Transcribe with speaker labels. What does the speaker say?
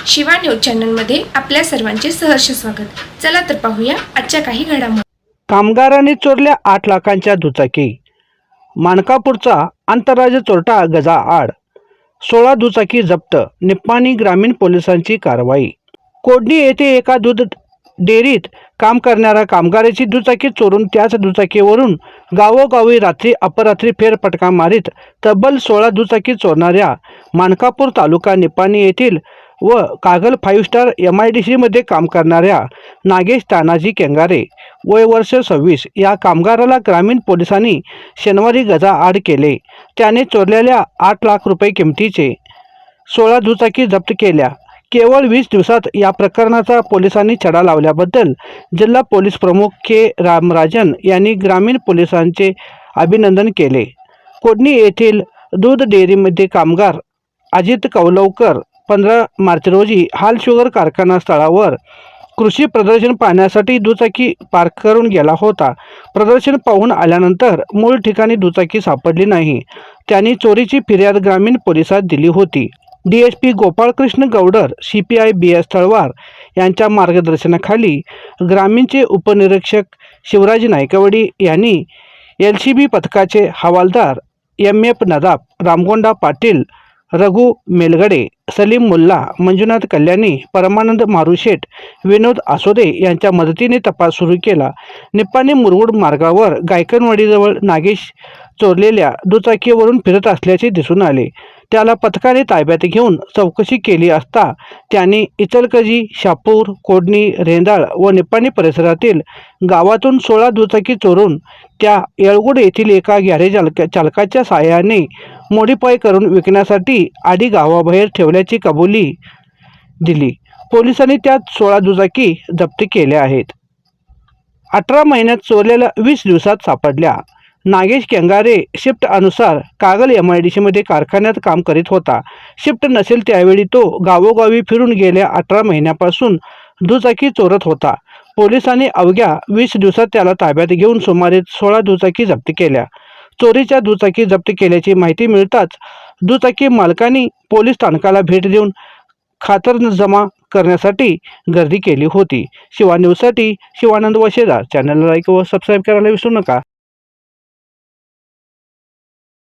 Speaker 1: Shiva news चॅनलमध्ये आपल्या सर्वांचे सहर्ष स्वागत। चला तर पाहूया आजच्या काही घडामोडी।
Speaker 2: कामगारांनी चोरल्या 8 लाखांच्या दुचाकी। मानकापूरचा आंतरराज्य चोरटा गजा आड। 16 दुचाकी जप्त। निप्पाणी ग्रामीण पोलिसांची कारवाई। कोडणी येथे एका दूध डेअरीत काम करणाऱ्या कामगाराची दुचाकी चोरून त्याच दुचाकीवरून गावोगावी रात्री अपरात्री फेरफटका मारीत तब्बल 16 दुचाकी चोरणाऱ्या मानकापूर तालुका निप्पाणी येथील व कागल 5 स्टार MIDC मध्ये काम करणाऱ्या नागेश तानाजी केंगारे वय वर्ष 26 या कामगाराला ग्रामीण पोलिसांनी शनिवारी गजा आड केले। त्याने चोरलेल्या 8 लाख रुपये किमतीचे 16 दुचाकी जप्त केल्या। केवळ 20 दिवसात या प्रकरणाचा पोलिसांनी छडा लावल्याबद्दल जिल्हा पोलीस प्रमुख के रामराजन यांनी ग्रामीण पोलिसांचे अभिनंदन केले। कोडणी येथील दूध डेअरीमध्ये कामगार अजित कौलवकर 15 मार्च रोजी हाल शुगर कारखाना स्थळावर कृषी प्रदर्शन पाहण्यासाठी दुचाकी पार्क करून गेला होता। प्रदर्शन पाहून आल्यानंतर मूळ ठिकाणी दुचाकी सापडली नाही। त्यांनी चोरीची फिर्याद ग्रामीण पोलिसात दिली होती। DSP Gopalkrishna Gowdar CPI BS Talwar यांच्या मार्गदर्शनाखाली ग्रामीणचे उपनिरीक्षक शिवराज नायकवडी यांनी LCB पथकाचे हवालदार MF नदाब, रामगोंडा पाटील, रघु मेलगडे, सलीम मुल्ला, मंजुनाथ कल्याणी, परमानंद मारुशेठ, विनोद आसोदे यांच्या मदतीने तपास सुरू केला। निप्पाणी मुरगुड मार्गावर गायकनवाडीजवळ नागेश चोरलेल्या दुचाकीवरून फिरत असल्याचे दिसून आले। त्याला पथकाने ताब्यात घेऊन चौकशी केली असता त्याने इचलकरंजी, शापूर, कोडणी, रेंदाळ व निप्पाणी परिसरातील गावातून 16 दुचाकी चोरून त्या येळगुड येथील एका गॅरेज चालकाच्या साहाय्याने मॉडिफाय करून विकण्यासाठी आडी गावाबाहेर ठेवल्याची कबुली दिली। पोलिसांनी त्यात 16 दुचाकी जप्त केल्या आहेत। 18 महिन्यात चोरलेल्या 20 दिवसात सापडल्या। नागेश केंगारे शिफ्ट अनुसार कागल MIDC मध्ये कारखान्यात काम करीत होता। शिफ्ट नसेल त्यावेळी तो गावोगावी फिरून गेल्या 18 महिन्यापासून दुचाकी चोरत होता। पोलिसांनी अवघ्या 20 दिवसात त्याला ताब्यात घेऊन सुमारे 16 दुचाकी जप्त केल्या। चोरीच्या दुचाकी जप्त केल्याची माहिती मिळताच दुचाकी मालकांनी पोलीस स्थानकाला भेट देऊन खातरजमा करण्यासाठी गर्दी केली होती। शिवा न्यूजसाठी शिवानंद वशेदार। चॅनलला लाईक व सबस्क्राईब करायला विसरू नका।